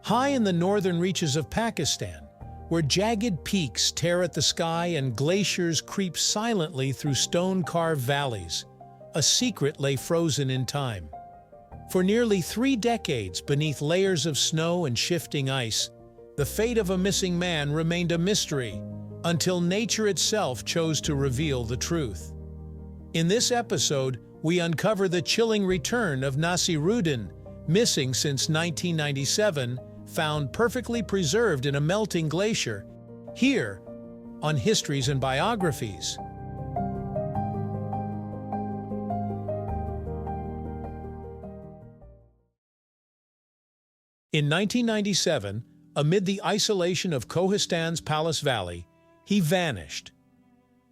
High in the northern reaches of Pakistan, where jagged peaks tear at the sky and glaciers creep silently through stone-carved valleys, a secret lay frozen in time. For nearly 3 decades beneath layers of snow and shifting ice, the fate of a missing man remained a mystery until nature itself chose to reveal the truth. In this episode, we uncover the chilling return of Naseeruddin, missing since 1997, found perfectly preserved in a melting glacier, here on Histories and Biographies. In 1997, amid the isolation of Kohistan's Palace Valley, he vanished.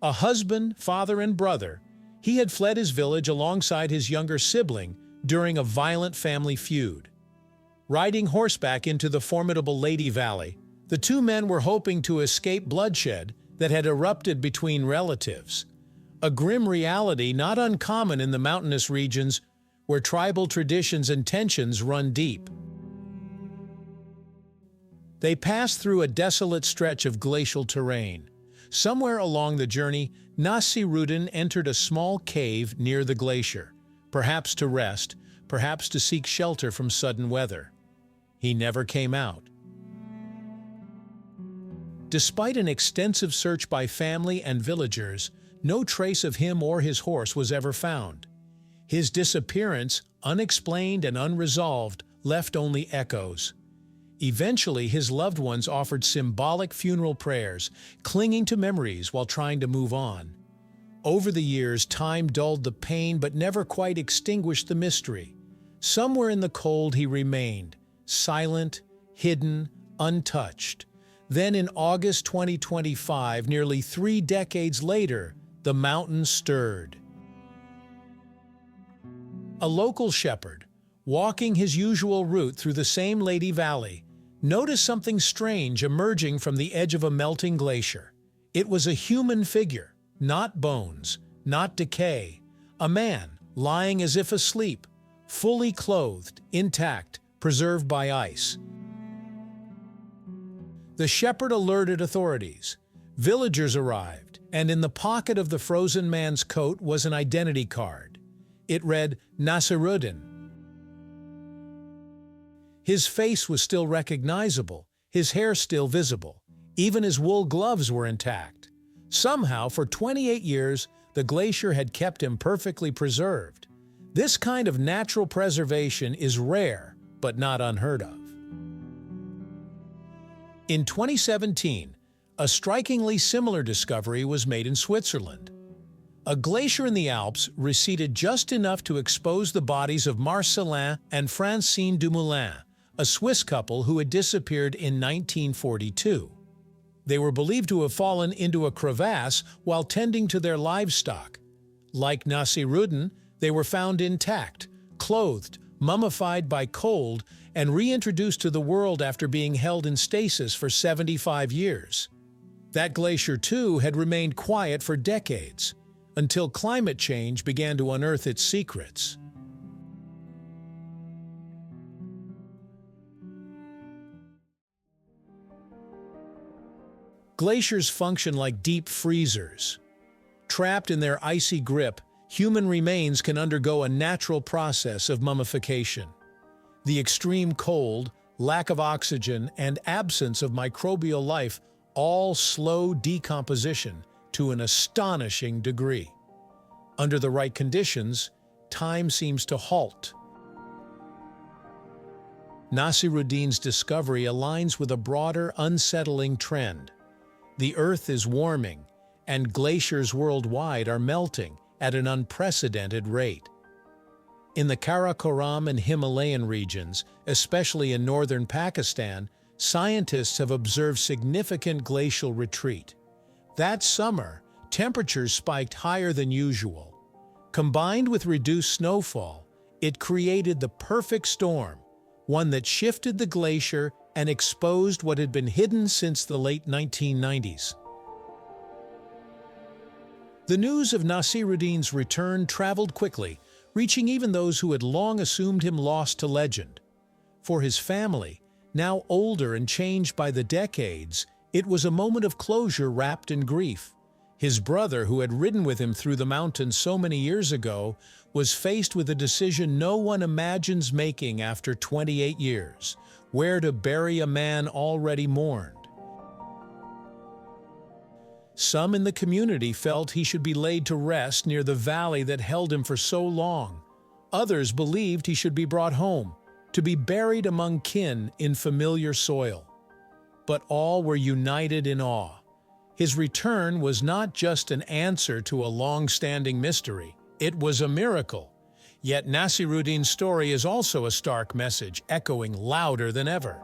A husband, father, and brother, he had fled his village alongside his younger sibling during a violent family feud. Riding horseback into the formidable Lady Valley, the two men were hoping to escape bloodshed that had erupted between relatives, a grim reality not uncommon in the mountainous regions where tribal traditions and tensions run deep. They passed through a desolate stretch of glacial terrain. Somewhere along the journey, Naseeruddin entered a small cave near the glacier, perhaps to rest, perhaps to seek shelter from sudden weather. He never came out. Despite an extensive search by family and villagers, no trace of him or his horse was ever found. His disappearance, unexplained and unresolved, left only echoes. Eventually, his loved ones offered symbolic funeral prayers, clinging to memories while trying to move on. Over the years, time dulled the pain but never quite extinguished the mystery. Somewhere in the cold he remained, silent, hidden, untouched. Then in August 2025, nearly 3 decades later, the mountains stirred. A local shepherd, walking his usual route through the same Lady Valley, noticed something strange emerging from the edge of a melting glacier. It was a human figure, not bones, not decay. A man, lying as if asleep, fully clothed, intact, preserved by ice. The shepherd alerted authorities. Villagers arrived, and in the pocket of the frozen man's coat was an identity card. It read, Naseeruddin. His face was still recognizable, his hair still visible. Even his wool gloves were intact. Somehow, for 28 years, the glacier had kept him perfectly preserved. This kind of natural preservation is rare, but not unheard of. In 2017, a strikingly similar discovery was made in Switzerland. A glacier in the Alps receded just enough to expose the bodies of Marcelin and Francine Dumoulin, a Swiss couple who had disappeared in 1942. They were believed to have fallen into a crevasse while tending to their livestock. Like Naseeruddin, they were found intact, clothed, mummified by cold, and reintroduced to the world after being held in stasis for 75 years. That glacier, too, had remained quiet for decades, until climate change began to unearth its secrets. Glaciers function like deep freezers. Trapped in their icy grip, human remains can undergo a natural process of mummification. The extreme cold, lack of oxygen, and absence of microbial life all slow decomposition to an astonishing degree. Under the right conditions, time seems to halt. Naseeruddin's discovery aligns with a broader, unsettling trend. The Earth is warming, and glaciers worldwide are melting at an unprecedented rate. In the Karakoram and Himalayan regions, especially in northern Pakistan, scientists have observed significant glacial retreat. That summer, temperatures spiked higher than usual. Combined with reduced snowfall, it created the perfect storm, one that shifted the glacier and exposed what had been hidden since the late 1990s. The news of Naseeruddin's return traveled quickly, reaching even those who had long assumed him lost to legend. For his family, Now older and changed by the decades, it was a moment of closure wrapped in grief. His brother, who had ridden with him through the mountains so many years ago, was faced with a decision no one imagines making after 28 years: where to bury a man already mourned. Some in the community felt he should be laid to rest near the valley that held him for so long. Others believed he should be brought home, to be buried among kin in familiar soil. But all were united in awe. His return was not just an answer to a long-standing mystery, it was a miracle. Yet Naseeruddin's story is also a stark message, echoing louder than ever.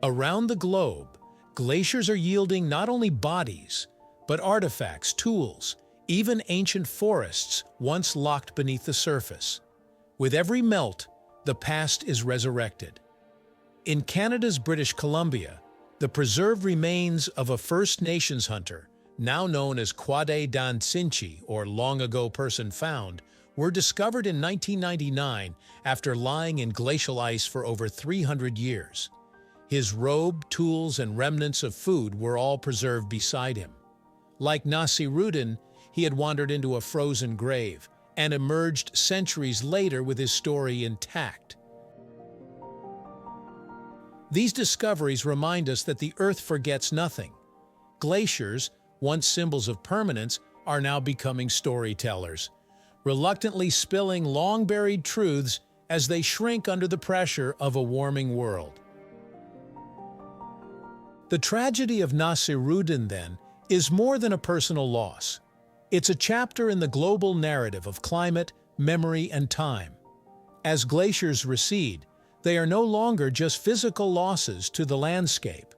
Around the globe, glaciers are yielding not only bodies, but artifacts, tools, even ancient forests once locked beneath the surface. With every melt, the past is resurrected. In Canada's British Columbia, the preserved remains of a First Nations hunter, now known as Quade Dan Sinchi, or long ago person found, were discovered in 1999 after lying in glacial ice for over 300 years. His robe, tools, and remnants of food were all preserved beside him. Like Naseeruddin, he had wandered into a frozen grave and emerged centuries later with his story intact. These discoveries remind us that the Earth forgets nothing. Glaciers, once symbols of permanence, are now becoming storytellers, reluctantly spilling long-buried truths as they shrink under the pressure of a warming world. The tragedy of Naseeruddin, then, is more than a personal loss. It's a chapter in the global narrative of climate, memory, and time. As glaciers recede, they are no longer just physical losses to the landscape.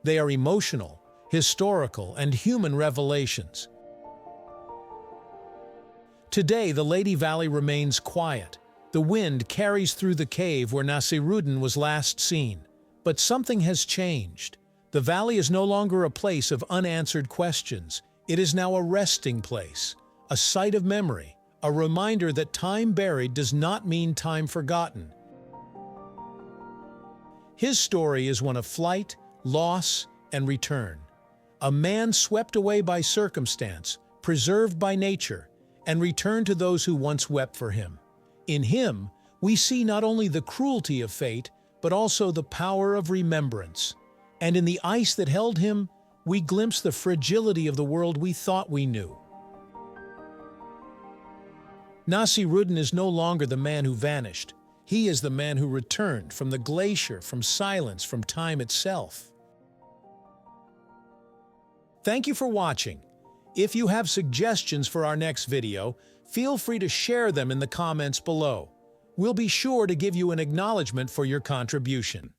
They are emotional, historical, and human revelations. Today, the Lady Valley remains quiet. The wind carries through the cave where Naseeruddin was last seen. But something has changed. The valley is no longer a place of unanswered questions. It is now a resting place, a site of memory, a reminder that time buried does not mean time forgotten. His story is one of flight, loss, and return. A man swept away by circumstance, preserved by nature, and returned to those who once wept for him. In him, we see not only the cruelty of fate, but also the power of remembrance. And in the ice that held him, we glimpse the fragility of the world we thought we knew. Naseeruddin is no longer the man who vanished. He is the man who returned from the glacier, from silence, from time itself. Thank you for watching. If you have suggestions for our next video, feel free to share them in the comments below. We'll be sure to give you an acknowledgement for your contribution.